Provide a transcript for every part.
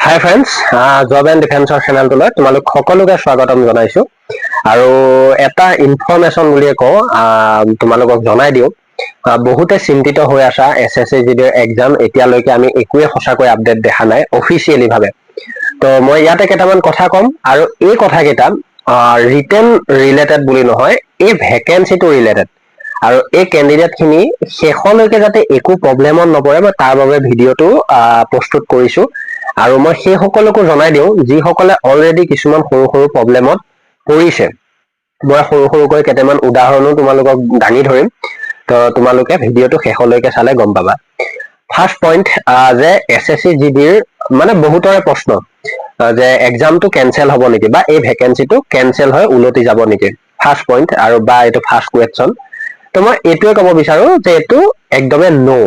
High friends, job and ডিফেন্সৰ চেনেলটোলৈ তোমালোক সকলোকে স্বাগতম জনাইছো। আৰু এটা ইনফৰমেশ্যন বুলিয়ে কওঁ, তোমালোকক জনাই দিওঁ। বহুতে চিন্তিত হৈ আছা SSC GDৰ এক্সাম এতিয়ালৈকে আমি একোৱে সঁচাকৈ আপডেট দেখা নাই অফিচিয়েলি ভাৱে। তো মই ইয়াতে কেইটামান কথা ক'ম, আৰু এই কথাকেইটা ৰিটেন ৰিলেটেড বুলি নহয়, এই ভেকেঞ্চিটো ৰিলেটেড। আৰু এই কেণ্ডিডেট খিনি শেষলৈকে যাতে একো প্ৰব্লেমত নপৰে, মই তাৰ বাবে ভিডিঅ'টো প্ৰস্তুত কৰিছো। আৰু মই সেই সকলকো জনাই দিওঁ যিসকলে অলৰেডি কিছুমান সৰু সৰু প্ৰব্লেমত পৰিছে। মই সৰু সৰুকৈ কেইটামান উদাহৰণো তোমালোকক দাঙি ধৰিম, তো তোমালোকে ভিডিঅ'টো শেষলৈকে চালে গম পাবা। ফাৰ্ষ্ট পইণ্ট, যে SSC GDৰ মানে বহুতৰে প্ৰশ্ন যে এক্সামটো কেনচেল হ'ব নেকি, বা এই ভেকেঞ্চিটো কেনচেল হৈ উলটি যাব নেকি। ফাৰ্ষ্ট পইণ্ট, আৰু বা এইটো ফাৰ্ষ্ট কুৱেশ্যন। তো মই এইটোৱে ক'ব বিচাৰো যে এইটো একদমেই নো,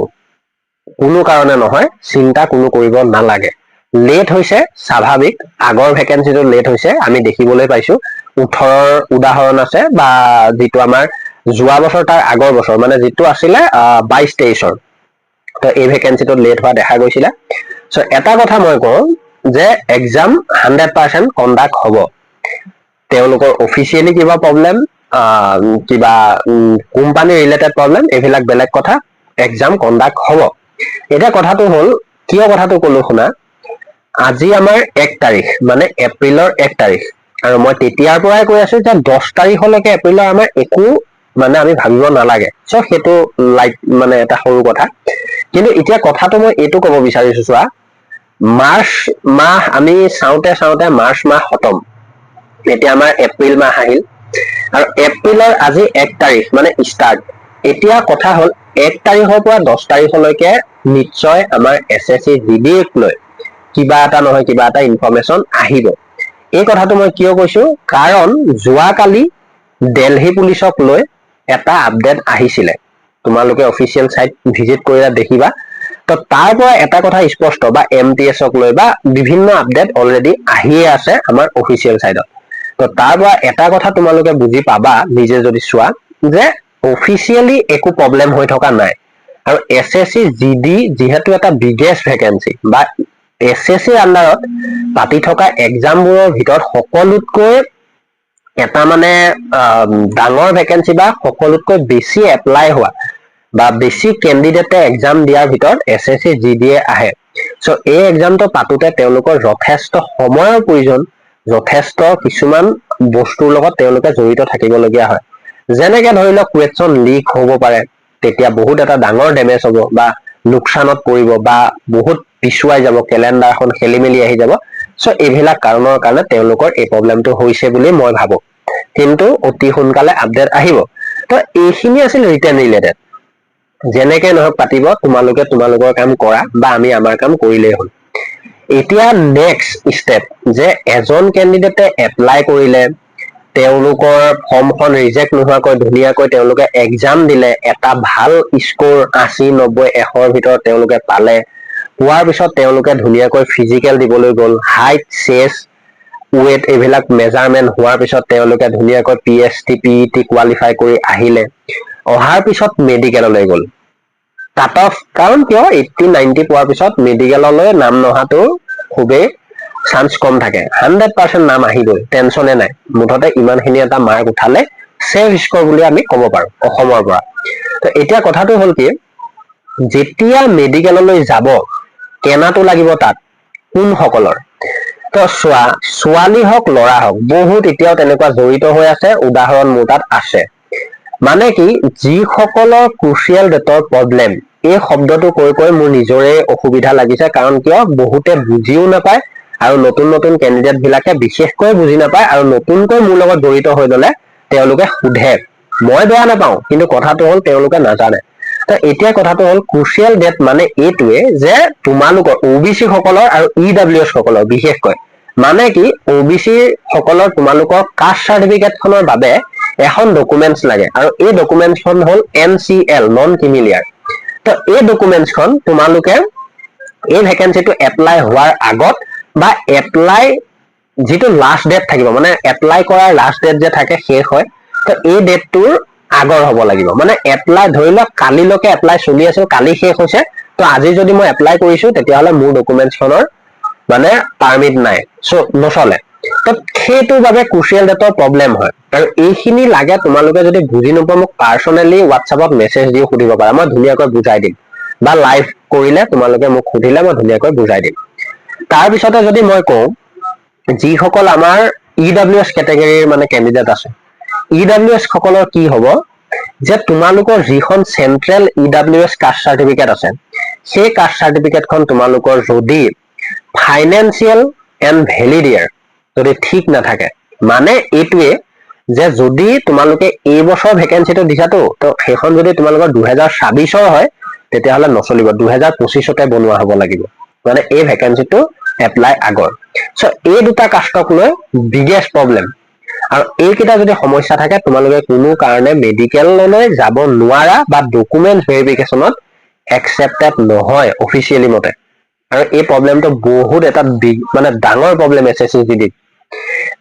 কোনো কাৰণে নহয়, চিন্তা কোনো কৰিব নালাগে। লেট হৈছে স্বাভাৱিক, আগৰ ভেকেঞ্চিটো লেট হৈছে, আমি দেখিবলৈ পাইছো 18ৰ উদাহৰণ আছে, বা যিটো আমাৰ যোৱা বছৰ তাৰ আগৰ বছৰ মানে যিটো আছিলে 22-23ৰ, তো এই ভেকেঞ্চিটো লেট হোৱা দেখা গৈছিলে। চ' এটা কথা মই কওঁ যে এক্সাম 100% কণ্ডাক্ট হ'ব। তেওঁলোকৰ অফিচিয়েলি কিবা প্ৰব্লেম, কিবা কোম্পানী ৰিলেটেড প্ৰব্লেম, এইবিলাক বেলেগ কথা। এক্সাম কণ্ডাক্ট হ'ব। এতিয়া কথাটো হ'ল, কিয় কথাটো ক'লো শুনা। আজি আমাৰ 1 তাৰিখ, মানে এপ্ৰিলৰ 1 তাৰিখ, আৰু মই তেতিয়াৰ পৰাই কৈ আছো যে 10 তাৰিখলৈকে এপ্ৰিলৰ আমাৰ একো মানে আমি ভাবিব নালাগে। চ' সেইটো লাইট মানে এটা সৰু কথা। কিন্তু এতিয়া কথাটো মই এইটো ক'ব বিচাৰিছো, চোৱা, মাৰ্চ মাহ আমি চাওঁতে চাওঁতে মাৰ্চ মাহ খতম, এতিয়া আমাৰ এপ্ৰিল মাহ আহিল, আৰু এপ্ৰিলৰ আজি 1 তাৰিখ মানে ষ্টাৰ্ট। এতিয়া কথা হ'ল 1 তাৰিখৰ পৰা 10 তাৰিখলৈকে নিশ্চয় আমাৰ SSC GDক লৈ কিবা এটা নহয় কিবা এটা ইনফৰমেশ্যন আহিব। এই কথাটো মই কিয় কৈছো, কাৰণ যোৱাকালি দিল্লী পুলিচক লৈ এটা আপডেট আহিছিলে, তোমালোকে অফিচিয়েল চাইট ভিজিট কৰিলে দেখিবা। তো তাৰ পৰা এটা কথা স্পষ্ট, বা MTSক লৈ বা বিভিন্ন আপডেট অলৰেডি আহিয়ে আছে আমাৰ অফিচিয়েল চাইটত। তো তাৰ পৰা এটা কথা তোমালোকে বুজি পাবা নিজে যদি চোৱা, যে অফিচিয়েলি একো প্ৰব্লেম হৈ থকা নাই। আৰু SSC GD যিহেতু এটা বিগেষ্ট ভেকেঞ্চি, বা SSCৰ আণ্ডাৰত পাতি থকা এক্সামবোৰৰ ভিতৰত সকলোতকৈ এটা মানে ডাঙৰ ভেকেঞ্চি, বা সকলোতকৈ বেছি এপ্লাই হোৱা বা বেছি কেণ্ডিডেটে এক্সাম দিয়াৰ ভিতৰত SSC GDয়ে আহে। চ' এই এক্সামটো পাতোতে তেওঁলোকৰ যথেষ্ট সময়ৰ প্ৰয়োজন, যথেষ্ট কিছুমান বস্তুৰ লগত তেওঁলোকে জড়িত থাকিবলগীয়া হয়। যেনেকে ধৰি লওক কুৱেশ্যন লিক হ'ব পাৰে, তেতিয়া বহুত এটা ডাঙৰ ডেমেজ হ'ব, বা লোকচানত পৰিব, বা বহুত পিছুৱাই যাব, কেলেণ্ডাৰখন খেলি মেলি আহি যাব। চ' এইবিলাক কাৰণৰ কাৰণে তেওঁলোকৰ এই প্ৰব্লেমটো হৈছে বুলি মই ভাবো। কিন্তু অতি সোনকালে আপডেট আহিব। তো এইখিনি আছিল ৰিটেন ৰিলেটেড। যেনেকে নহওক পাতিব, তোমালোকে তোমালোকৰ কাম কৰা, বা আমি আমাৰ কাম কৰিলেই হ'ল। এতিয়া নেক্সট ষ্টেপ, যে এজন কেণ্ডিডেটে এপ্লাই কৰিলে, তেওঁলোকৰ ফৰ্মখন ৰিজেক্ট নোহোৱাকৈ ধুনীয়াকৈ তেওঁলোকে এক্সাম দিলে, এটা ভাল স্ক'ৰ 80-90-100ৰ ভিতৰত তেওঁলোকে পালে। পোৱাৰ পিছত তেওঁলোকে ধুনীয়াকৈ ফিজিকেল দিবলৈ গ'ল, হাইট, চেষ্ট, ৱেট এইবিলাক মেজাৰমেণ্ট হোৱাৰ পিছত তেওঁলোকে ধুনীয়াকৈ PST PET কোৱালিফাই কৰি আহিলে। অহাৰ পিছত মেডিকেললৈ গ'ল। কাট অফ, কাৰণ কিয় 80-90 পোৱাৰ পিছত মেডিকেললৈ নাম নহাটো খুবেই চান্স কম থাকে। 100% নাম আহিবই, টেনচনে নাই। মুঠতে ইমানখিনি এটা মাৰ্ক উঠালে ছেফ স্ক'ৰ বুলি আমি ক'ব পাৰো অসমৰ পৰা। তো এতিয়া কথাটো হ'ল কি, যেতিয়া মেডিকেললৈ যাব, কেনাটো লাগিব তাত কোনসকলৰ। তো চোৱা, ছোৱালী হওক ল'ৰা হওক, বহুত এতিয়াও তেনেকুৱা জড়িত হৈ আছে, উদাহৰণ মোৰ তাত আছে। মানে কি, যিসকলৰ ক্ৰুচিয়েল ডেটৰ প্ৰব্লেম, এই শব্দটো কৈ কৈ মোৰ নিজৰে অসুবিধা লাগিছে। কাৰণ কিয়, বহুতে বুজিও নাপায়, আৰু নতুন নতুন কেণ্ডিডেট বিলাকে বিশেষকৈ বুজি নাপায়, আৰু নতুনকৈ মোৰ লগত জড়িত হৈ গ'লে তেওঁলোকে সোধে। মই বেয়া নাপাওঁ, কিন্তু কথাটো হ'ল তেওঁলোকে নাজানে। তো এতিয়া কথাটো হ'ল, ক্ৰুচিয়েল ডেট মানে এইটোৱে যে তোমালোকৰ OBC সকলৰ আৰু EWS সকলৰ বিশেষকৈ, মানে কি, OBC সকলৰ তোমালোকৰ কাষ্ট চাৰ্টিফিকেট খনৰ বাবে এখন ডকুমেন্টছ লাগে, আৰু এই ডকুমেন্টছখন হ'ল NCL, নন ক্ৰিমিলিয়াৰ। তো এই ডকুমেন্টছখন তোমালোকে এই ভেকেঞ্চিটো এপ্লাই হোৱাৰ আগত, বা এপ্লাই যিটো লাষ্ট ডেট থাকিব, মানে এপ্লাই কৰাৰ লাষ্ট ডেট যে থাকে শেষ হয়, তো এই ডেটটোৰ আগৰ হ'ব লাগিব। মানে এপ্লাই ধৰি লওক কালিলৈকে এপ্লাই চলি আছিল, কালি শেষ হৈছে, তো আজি যদি মই এপ্লাই কৰিছো, তেতিয়াহ'লে মোৰ ডকুমেন্টছখনৰ মানে পাৰ্মিট নাই, চ' নচলে। তো সেইটোৰ বাবে ক্ৰুচিয়েল ডেটৰ প্ৰব্লেম হয়। আৰু এইখিনি লাগে তোমালোকে যদি বুজি নোপোৱা মোক পাৰ্চনেলি হোৱাটছএপত মেছেজ দি সুধিব পাৰা, মই ধুনীয়াকৈ বুজাই দিম, বা লাইভ কৰিলে তোমালোকে মোক সুধিলে মই ধুনীয়াকৈ বুজাই দিম। তাৰপিছতে যদি মই কওঁ যিসকল আমাৰ EWS কেটেগৰীৰ মানে কেণ্ডিডেট আছে, EWS সকলৰ কি হব যে তোমালোকৰ যিখন চেন্ট্ৰেল EWS কাষ্ট চাৰ্টিফিকেট আছে, সেই কাষ্ট চাৰ্টিফিকেটখন তোমালোকৰ যদি ফাইনেন্সিয়েল এণ্ড ভেলিড ইয়াৰ যদি ঠিক নাথাকে, মানে এইটোৱে যে যদি তোমালোকে এই বছৰ ভেকেঞ্চিটো দিছাতো, তো সেইখন যদি তোমালোকৰ 2026 হয় তেতিয়াহ'লে নচলিব, 2025তে বনোৱা হ'ব লাগিব, মানে এই ভেকেঞ্চিটো এপ্লাই আগৰ। চ' এই দুটা কাষ্টক লৈ বিগেষ্ট প্ৰব্লেম। আৰু এইকেইটা যদি সমস্যা থাকে তোমালোকে কোনো কাৰণে মেডিকেললৈ যাব নোৱাৰা বা ডকুমেণ্ট ভেৰিফিকেশ্যনত একচেপ্টেড নহয় অফিচিয়েলি মতে। আৰু এই প্ৰব্লেমটো বহুত এটা মানে ডাঙৰ প্ৰব্লেম SSCGD।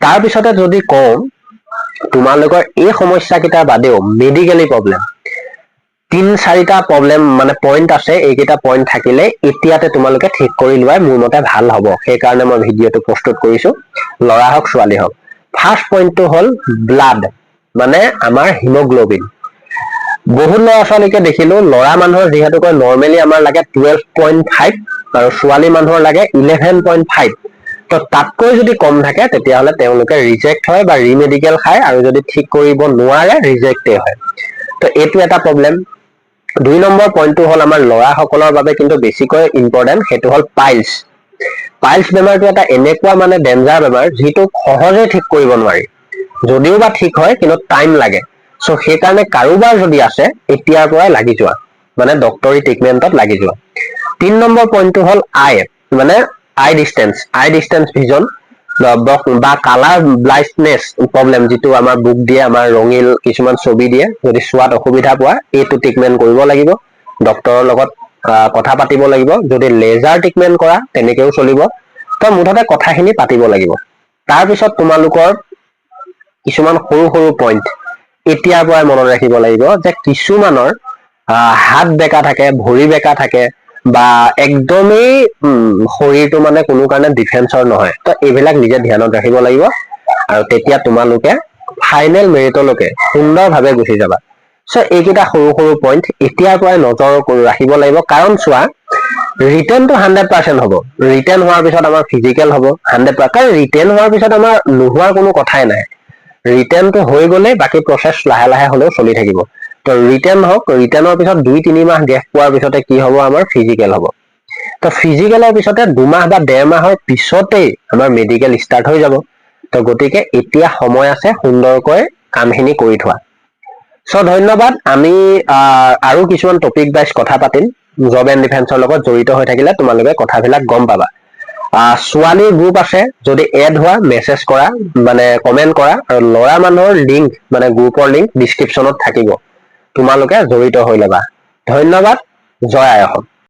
তাৰপিছতে যদি কওঁ তোমালোকৰ এই সমস্যাকেইটাৰ বাদেও মেডিকেলি প্ৰব্লেম 3-4টা প্ৰব্লেম মানে পইণ্ট আছে, এইকেইটা পইণ্ট থাকিলে এতিয়াতে তোমালোকে ঠিক কৰি লোৱাই মোৰ মতে ভাল হ'ব। সেইকাৰণে মই ভিডিঅ'টো প্ৰস্তুত কৰিছো, ল'ৰা হওক ছোৱালী হওক। ফাৰ্ষ্ট পইণ্টটো হ'ল ব্লাড, মানে আমাৰ হিমোগ্লবিন। বহুত ল'ৰা ছোৱালীকে দেখিলো, ল'ৰা মানুহৰ যিহেতুকৈ নৰ্মেলি আমাৰ লাগে 12.5 আৰু ছোৱালী মানুহৰ লাগে 11.5। তো তাতকৈ যদি কম থাকে তেতিয়াহ'লে তেওঁলোকে ৰিজেক্ট হয় বা ৰিমেডিকেল খায়, আৰু যদি ঠিক কৰিব নোৱাৰে ৰিজেক্টে হয়। তো এইটো এটা প্ৰব্লেম। 2 নম্বৰ পইণ্টটো হ'ল আমাৰ ল'ৰাসকলৰ বাবে কিন্তু বেছিকৈ ইম্পৰ্টেণ্ট, সেইটো হ'ল পাইলছ। পাইলছ বেমাৰটো এটা এনেকুৱা মানে ডেঞ্জাৰ বেমাৰ যিটো সহজে ঠিক কৰিব নোৱাৰি, যদিও বা ঠিক হয় কিন্তু টাইম লাগে। চ' সেইকাৰণে কাৰোবাৰ যদি আছে এতিয়াৰ পৰাই লাগি যোৱা, মানে ডক্টৰী ট্ৰিটমেণ্টত লাগি যোৱা। 3 নম্বৰ পইণ্টটো হ'ল আই, মানে আই ডিষ্টেন্স ভিজন বা কালাৰ ব্লাইণ্ডনেছ প্ৰব্লেম, যিটো আমাৰ বুক দিয়ে, আমাৰ ৰঙিল কিছুমান ছবি দিয়ে, যদি চোৱাত অসুবিধা পোৱা এইটো ট্ৰিটমেণ্ট কৰিব লাগিব, ডক্টৰৰ লগত কথা পাতিব লাগিব। যদি লেজাৰ ট্ৰিটমেণ্ট কৰা তেনেকেও চলিব। তো মুঠতে কথাখিনি পাতিব লাগিব। তাৰপিছত তোমালোকৰ কিছুমান সৰু সৰু পইণ্ট এতিয়াৰ পৰাই মনত ৰাখিব লাগিব, যে কিছুমানৰ হাত বেকা থাকে, ভৰি বেকা থাকে, বা একদমেই শৰীৰটো মানে কোনো কাৰণে ডিফেন্সৰ নহয়। তো এইবিলাক নিজে ধ্যানত ৰাখিব লাগিব, আৰু তেতিয়া তোমালোকে ফাইনেল মেৰিটলৈকে সুন্দৰভাৱে গুচি যাবা। চ' এইকেইটা সৰু সৰু পইণ্ট এতিয়াৰ পৰাই নজৰ ৰাখিব লাগিব, কাৰণ চোৱা ৰিটেনটো 100% হ'ব। ৰিটেন হোৱাৰ পিছত আমাৰ ফিজিকেল হ'ব 100%, কাৰণ ৰিটেন হোৱাৰ পিছত আমাৰ নোহোৱাৰ কোনো কথাই নাই। ৰিটেনটো হৈ গ'লেই বাকী প্ৰচেছ লাহে লাহে হ'লেও চলি থাকিব। তো ৰিটেন হওক, ৰিটেনৰ পিছত 2-3 মাহ গেপ পোৱাৰ পিছতে কি হ'ব, আমাৰ ফিজিকেল হ'ব। তো ফিজিকেলৰ পিছতে 2 মাহ বা 1.5 মাহৰ পিছতেই আমাৰ মেডিকেল ষ্টাৰ্ট হৈ যাব। তো গতিকে এতিয়া সময় আছে সুন্দৰকৈ কামখিনি কৰি থোৱা। চ' ধন্যবাদ। আমি আৰু কিছুমান টপিক ৱাইজ কথা পাতিম, জব এণ্ড ডিফেন্সৰ লগত জড়িত হৈ থাকিলে তোমালোকে কথাবিলাক গম পাবা। ছোৱালীৰ গ্ৰুপ আছে, যদি এড হোৱা মেছেজ কৰা, মানে কমেণ্ট কৰা, আৰু ল'ৰা মানুহৰ লিংক মানে গ্ৰুপৰ লিংক ডিছক্ৰিপশ্যনত থাকিব, তোমালোকে জড়িত হৈ ল'বা। ধন্যবাদ। জয় আই অসম।